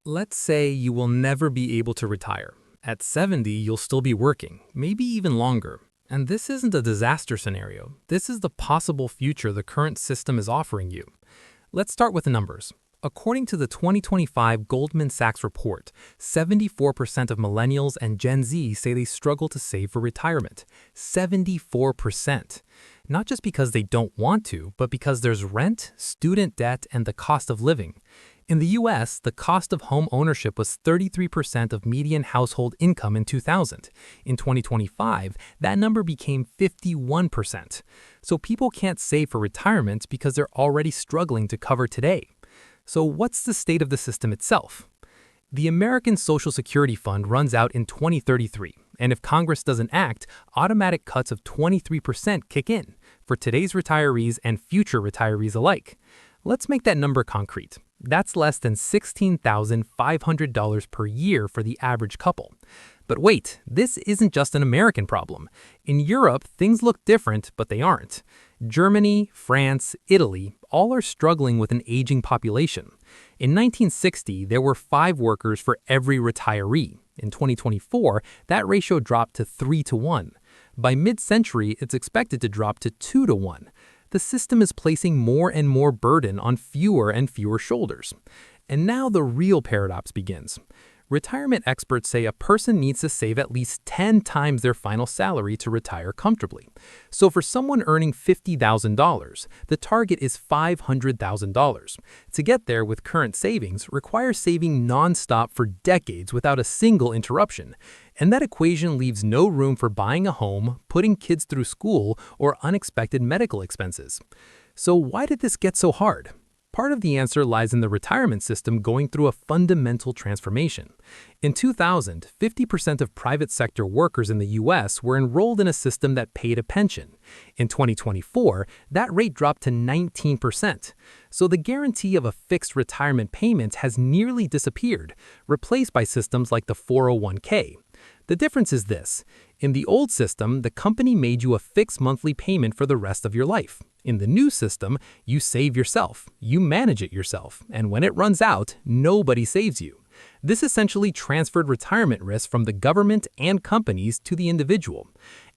Let's say you will never be able to retire. At 70, you'll still be working, maybe even longer. And this isn't a disaster scenario. This is the possible future the current system is offering you. Let's start with the numbers. According to the 2025 Goldman Sachs report, 74% of millennials and Gen Z say they struggle to save for retirement. 74%. Not just because they don't want to, but because there's rent, student debt, and the cost of living. In the US, the cost of home ownership was 33% of median household income in 2000. In 2025, that number became 51%. So people can't save for retirement because they're already struggling to cover today. So what's the state of the system itself? The American Social Security Fund runs out in 2033, and if Congress doesn't act, automatic cuts of 23% kick in for today's retirees and future retirees alike. Let's make that number concrete. That's less than $16,500 per year for the average couple. But wait, this isn't just an American problem. In Europe, things look different, but they aren't. Germany, France, Italy, all are struggling with an aging population. In 1960, there were 5 workers for every retiree. In 2024, that ratio dropped to 3 to 1. By mid-century, it's expected to drop to 2 to 1. The system is placing more and more burden on fewer and fewer shoulders. And now the real paradox begins. Retirement experts say a person needs to save at least 10 times their final salary to retire comfortably. So for someone earning $50,000, the target is $500,000. To get there with current savings requires saving nonstop for decades without a single interruption. And that equation leaves no room for buying a home, putting kids through school, or unexpected medical expenses. So why did this get so hard? Part of the answer lies in the retirement system going through a fundamental transformation. In 2000, 50% of private sector workers in the US were enrolled in a system that paid a pension. In 2024, that rate dropped to 19%. So the guarantee of a fixed retirement payment has nearly disappeared, replaced by systems like the 401k. The difference is this. In the old system, the company made you a fixed monthly payment for the rest of your life. In the new system, you save yourself, you manage it yourself, and when it runs out, nobody saves you. This essentially transferred retirement risk from the government and companies to the individual.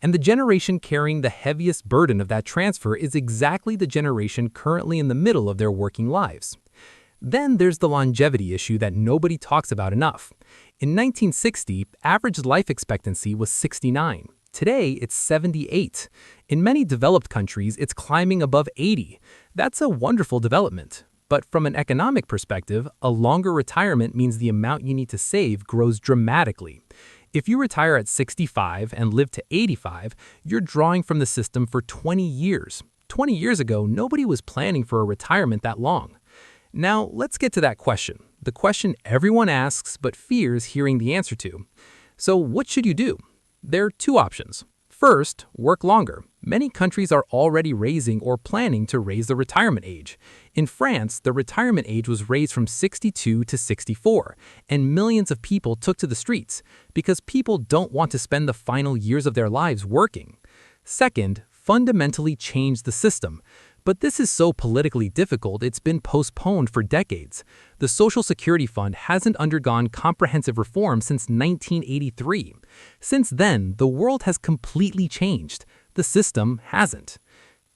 And the generation carrying the heaviest burden of that transfer is exactly the generation currently in the middle of their working lives. Then there's the longevity issue that nobody talks about enough. In 1960, average life expectancy was 69. Today, it's 78. In many developed countries, it's climbing above 80. That's a wonderful development. But from an economic perspective, a longer retirement means the amount you need to save grows dramatically. If you retire at 65 and live to 85, you're drawing from the system for 20 years. 20 years ago, nobody was planning for a retirement that long. Now, let's get to that question. The question everyone asks but fears hearing the answer to. So what should you do? There are 2 options. First, work longer. Many countries are already raising or planning to raise the retirement age. In France, the retirement age was raised from 62 to 64, and millions of people took to the streets because people don't want to spend the final years of their lives working. Second, fundamentally change the system. But this is so politically difficult, it's been postponed for decades. The Social Security Fund hasn't undergone comprehensive reform since 1983. Since then, the world has completely changed. The system hasn't.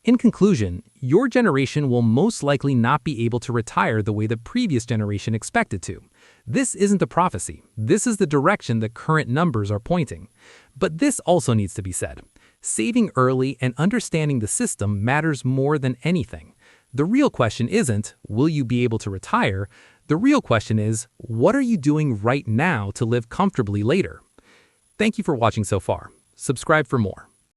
In conclusion, your generation will most likely not be able to retire the way the previous generation expected to. This isn't a prophecy. This is the direction the current numbers are pointing. But this also needs to be said. Saving early and understanding the system matters more than anything. The real question isn't, will you be able to retire? The real question is, what are you doing right now to live comfortably later? Thank you for watching so far. Subscribe for more.